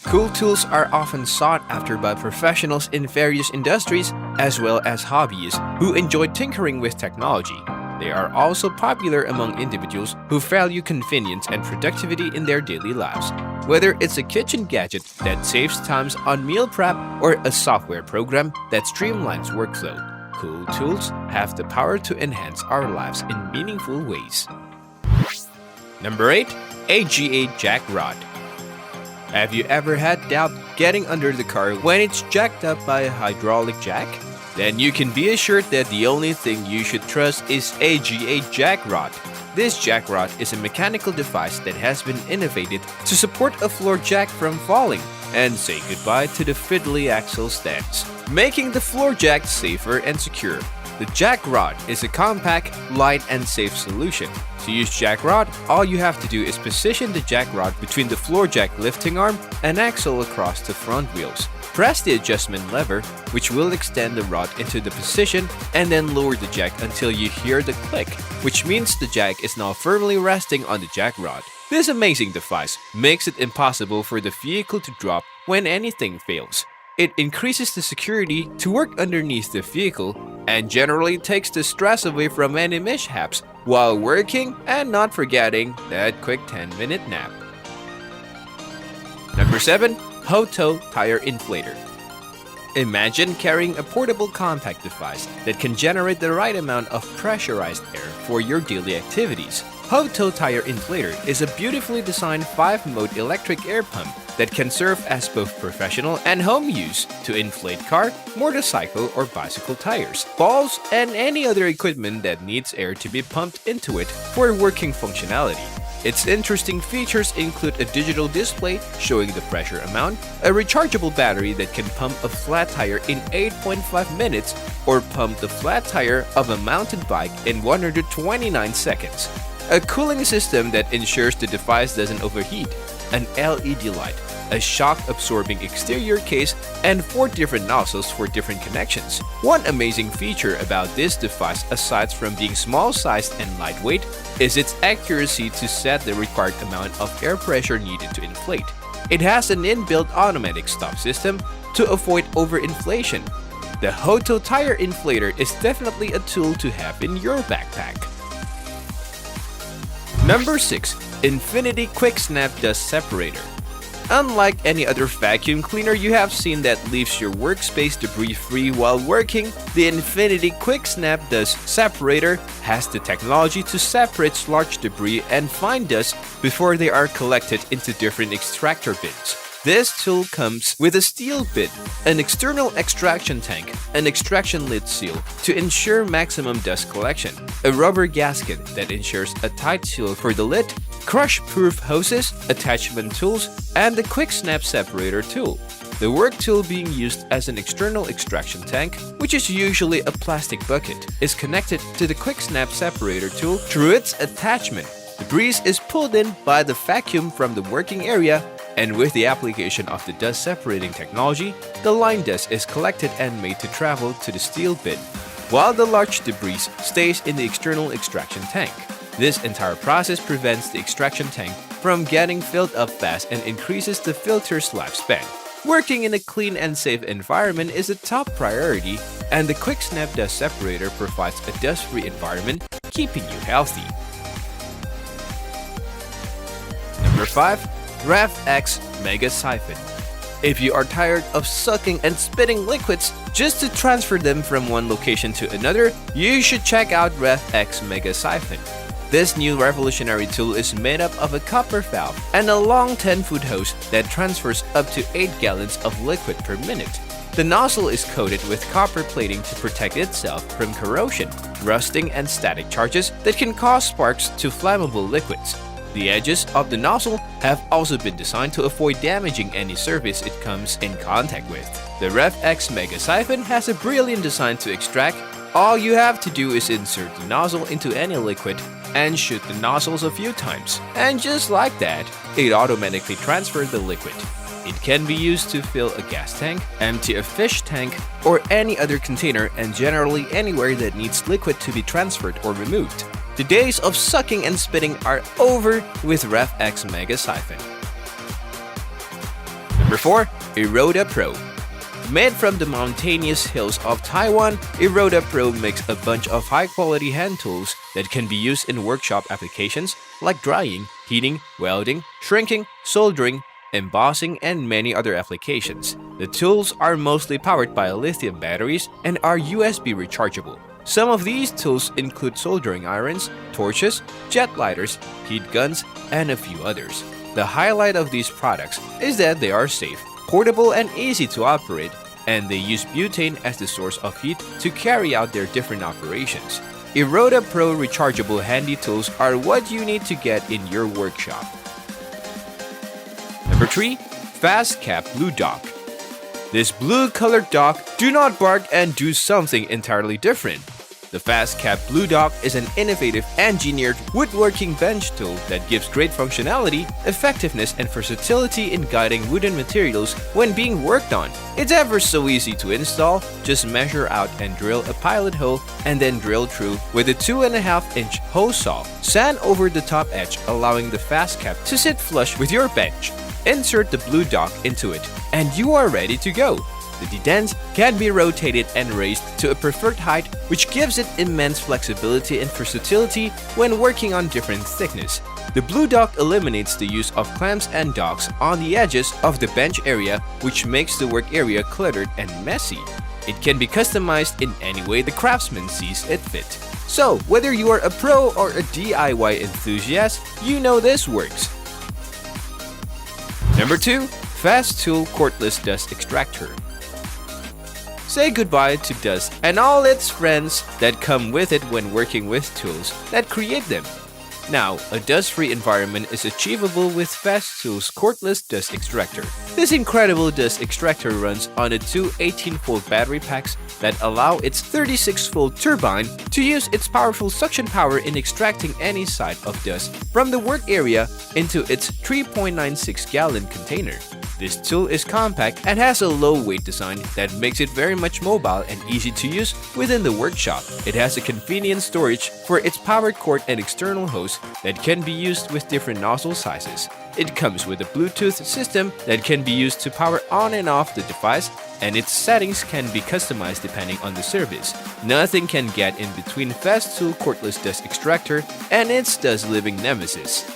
Cool tools are often sought after by professionals in various industries as well as hobbyists who enjoy tinkering with technology. They are also popular among individuals who value convenience and productivity in their daily lives. Whether it's a kitchen gadget that saves times on meal prep or a software program that streamlines workflow, cool tools have the power to enhance our lives in meaningful ways. Number 8. AGA Jack Rod. Have you ever had doubt getting under the car when it's jacked up by a hydraulic jack? Then you can be assured that the only thing you should trust is AGA Jack Rod. This jack rod is a mechanical device that has been innovated to support a floor jack from falling and say goodbye to the fiddly axle stands, making the floor jack safer and secure. The jack rod is a compact, light, and safe solution. To use jack rod, all you have to do is position the jack rod between the floor jack lifting arm and axle across the front wheels. Press the adjustment lever, which will extend the rod into the position, and then lower the jack until you hear the click, which means the jack is now firmly resting on the jack rod. This amazing device makes it impossible for the vehicle to drop when anything fails. It increases the security to work underneath the vehicle and generally takes the stress away from any mishaps while working and not forgetting that quick 10-minute nap. Number 7. HOTO Tire Inflator. Imagine carrying a portable compact device that can generate the right amount of pressurized air for your daily activities. HOTO Tire Inflator is a beautifully designed 5-mode electric air pump that can serve as both professional and home use to inflate car, motorcycle, or bicycle tires, balls, and any other equipment that needs air to be pumped into it for working functionality. Its interesting features include a digital display showing the pressure amount, a rechargeable battery that can pump a flat tire in 8.5 minutes or pump the flat tire of a mountain bike in 129 seconds, a cooling system that ensures the device doesn't overheat, an LED light, a shock-absorbing exterior case, and 4 different nozzles for different connections. One amazing feature about this device, aside from being small-sized and lightweight, is its accuracy to set the required amount of air pressure needed to inflate. It has an inbuilt automatic stop system to avoid overinflation. The HOTO Tire Inflator is definitely a tool to have in your backpack. Number 6. Infinity Quick Snap Dust Separator. Unlike any other vacuum cleaner you have seen that leaves your workspace debris-free while working, the Infinity Quick Snap Dust Separator has the technology to separate large debris and fine dust before they are collected into different extractor bins. This tool comes with a steel bit, an external extraction tank, an extraction lid seal to ensure maximum dust collection, a rubber gasket that ensures a tight seal for the lid, crush-proof hoses, attachment tools, and the quick snap separator tool. The work tool being used as an external extraction tank, which is usually a plastic bucket, is connected to the quick snap separator tool through its attachment. Debris is pulled in by the vacuum from the working area, and with the application of the dust separating technology, the line dust is collected and made to travel to the steel bin, while the large debris stays in the external extraction tank. This entire process prevents the extraction tank from getting filled up fast and increases the filter's lifespan. Working in a clean and safe environment is a top priority, and the Quick Snap Dust Separator provides a dust-free environment, keeping you healthy. Number 5. REV-X Mega Siphon. If you are tired of sucking and spitting liquids just to transfer them from one location to another, you should check out REV-X Mega Siphon. This new revolutionary tool is made up of a copper valve and a long 10-foot hose that transfers up to 8 gallons of liquid per minute. The nozzle is coated with copper plating to protect itself from corrosion, rusting, and static charges that can cause sparks to flammable liquids. The edges of the nozzle have also been designed to avoid damaging any surface it comes in contact with. The REV-X Mega Siphon has a brilliant design to extract. All you have to do is insert the nozzle into any liquid and shoot the nozzles a few times. And just like that, it automatically transfers the liquid. It can be used to fill a gas tank, empty a fish tank, or any other container, and generally anywhere that needs liquid to be transferred or removed. The days of sucking and spitting are over with REV-X Mega Siphon. Number 4. IRODA Pro. Made from the mountainous hills of Taiwan, IRODA Pro makes a bunch of high-quality hand tools that can be used in workshop applications like drying, heating, welding, shrinking, soldering, embossing, and many other applications. The tools are mostly powered by lithium batteries and are USB rechargeable. Some of these tools include soldering irons, torches, jet lighters, heat guns, and a few others. The highlight of these products is that they are safe, portable, and easy to operate, and they use butane as the source of heat to carry out their different operations. IRODA Pro rechargeable handy tools are what you need to get in your workshop. Number 3. FASTCAP Blue Dock. This blue-colored dock do not bark and do something entirely different. The FASTCAP Blue Dock is an innovative, engineered woodworking bench tool that gives great functionality, effectiveness, and versatility in guiding wooden materials when being worked on. It's ever so easy to install. Just measure out and drill a pilot hole and then drill through with a 2.5-inch hole saw. Sand over the top edge, allowing the FASTCAP to sit flush with your bench. Insert the blue dock into it, and you are ready to go. The dedents can be rotated and raised to a preferred height, which gives it immense flexibility and versatility when working on different thickness. The blue dock eliminates the use of clamps and docks on the edges of the bench area, which makes the work area cluttered and messy. It can be customized in any way the craftsman sees it fit. So, whether you are a pro or a DIY enthusiast, you know this works. Number 2. FESTOOL Cordless Dust Extractor. Say goodbye to dust and all its friends that come with it when working with tools that create them. Now, a dust-free environment is achievable with FESTOOL's Cordless Dust Extractor. This incredible dust extractor runs on the two 18-volt battery packs that allow its 36-volt turbine to use its powerful suction power in extracting any side of dust from the work area into its 3.96-gallon container. This tool is compact and has a low-weight design that makes it very much mobile and easy to use within the workshop. It has a convenient storage for its power cord and external hose that can be used with different nozzle sizes. It comes with a Bluetooth system that can be used to power on and off the device, and its settings can be customized depending on the service. Nothing can get in between FESTOOL Cordless Dust Extractor and its dust-living nemesis.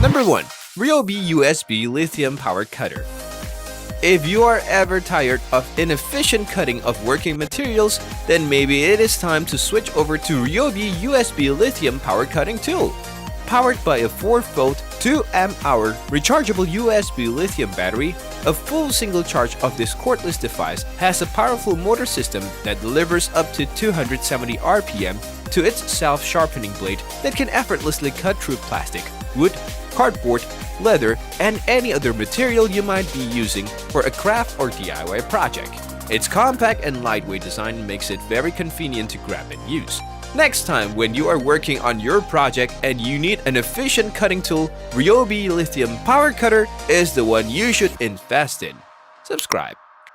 Number 1. RYOBI USB Lithium Power Cutter. If you are ever tired of inefficient cutting of working materials, then maybe it is time to switch over to RYOBI USB Lithium Power Cutting Tool. Powered by a 4-volt, 2-amp-hour rechargeable USB lithium battery, a full single charge of this cordless device has a powerful motor system that delivers up to 270 RPM to its self-sharpening blade that can effortlessly cut through plastic, wood, cardboard, leather, and any other material you might be using for a craft or DIY project. Its compact and lightweight design makes it very convenient to grab and use. Next time when you are working on your project and you need an efficient cutting tool, RYOBI Lithium Power Cutter is the one you should invest in. Subscribe.